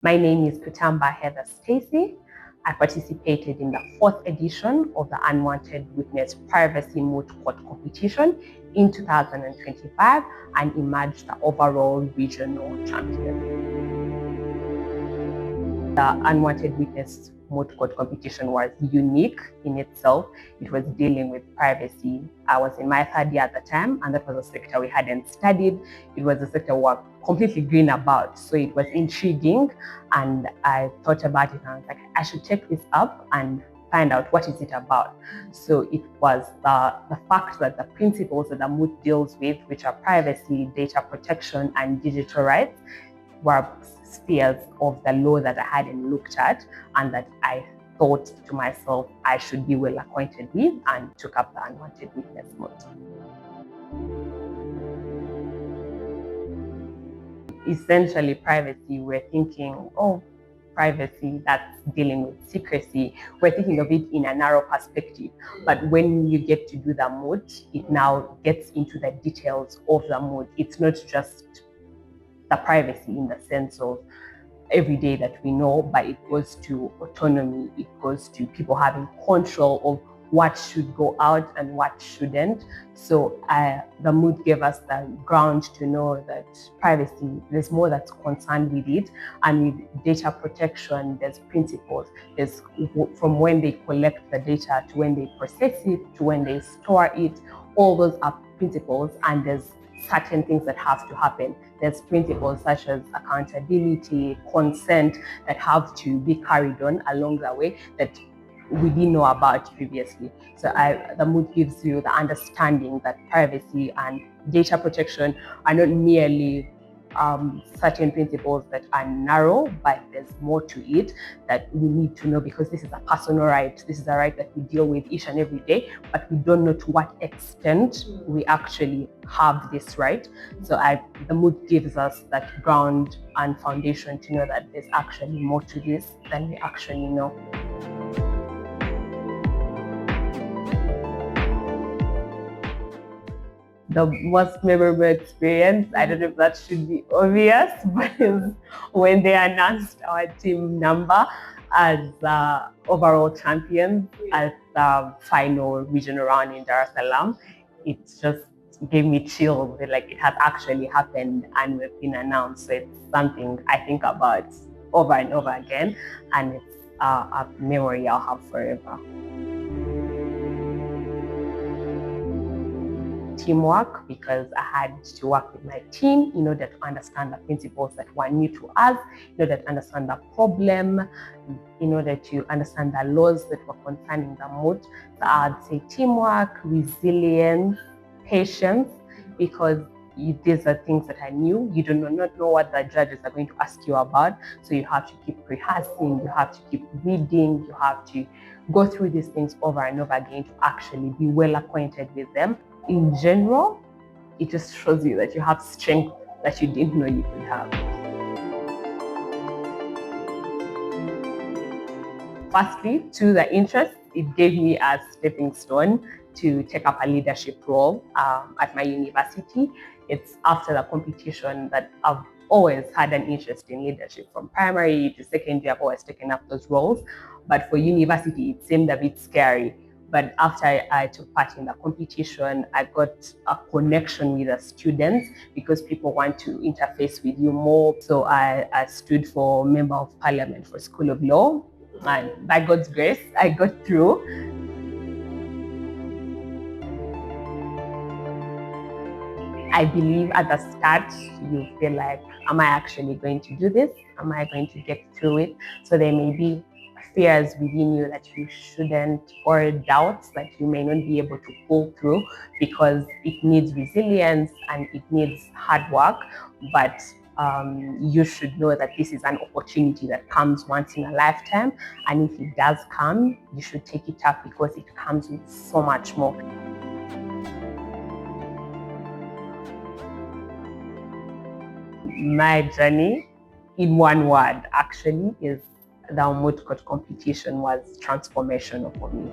My name is Kutamba Heather Stacy. I participated in the 4th edition of the Unwanted Witness Privacy Moot Court competition in 2025 and emerged the overall regional champion. The Unwanted Witness Moot Court competition was unique in itself. It was dealing with privacy. I was in my 3rd year at the time, and that was a sector we hadn't studied. It was a sector we were completely green about, so it was intriguing, and I thought about it and I was like, I should check this up and find out what is it about. So it was the fact that the principles that the Moot deals with, which are privacy, data protection, and digital rights, were spheres of the law that I hadn't looked at and that I thought to myself I should be well acquainted with, and took up the Unwanted Witness Moot. Essentially, privacy, we're thinking, oh, privacy, that's dealing with secrecy. We're thinking of it in a narrow perspective. But when you get to do the Moot, it now gets into the details of the Moot. It's not just the privacy in the sense of every day that we know, but it goes to autonomy, it goes to people having control of what should go out and what shouldn't. So the Moot gave us the ground to know that privacy, there's more that's concerned with it, and with data protection, there's principles. There's from when they collect the data to when they process it to when they store it. All those are principles, and there's certain things that have to happen. There's principles such as accountability, consent, that have to be carried on along the way that we didn't know about previously. So the Moot gives you the understanding that privacy and data protection are not merely certain principles that are narrow, but there's more to it that we need to know, because this is a personal right. This is a right that we deal with each and every day, but we don't know to what extent we actually have this right. So the Moot gives us that ground and foundation to know that there's actually more to this than we actually know. The most memorable experience, I don't know if that should be obvious, but is when they announced our team number as overall champions at the final regional round in Dar es Salaam. It just gave me chills. Like, it has actually happened and we've been announced. So it's something I think about over and over again, and it's a memory I'll have forever. Teamwork, because I had to work with my team in order to understand the principles that were new to us, in order to understand the problem, in order to understand the laws that were concerning the Moot. So I'd say teamwork, resilience, patience, because these are things that are new. You do not know what the judges are going to ask you about. So you have to keep rehearsing, you have to keep reading, you have to go through these things over and over again to actually be well acquainted with them. In general, it just shows you that you have strength that you didn't know you could have. Firstly, to the interest, it gave me a stepping stone to take up a leadership role at my university. It's after the competition that I've always had an interest in leadership. From primary to secondary, I've always taken up those roles. But for university, it seemed a bit scary. But after I took part in the competition, I got a connection with the students, because people want to interface with you more. So I stood for Member of Parliament for School of Law, and by God's grace, I got through. I believe at the start, you feel like, am I actually going to do this? Am I going to get through it? So there may be fears within you that you shouldn't, or doubts that you may not be able to pull through, because it needs resilience and it needs hard work. But you should know that this is an opportunity that comes once in a lifetime, and if it does come, you should take it up, because it comes with so much more. My journey, in one word, actually, is the Moot Court competition was transformational for me.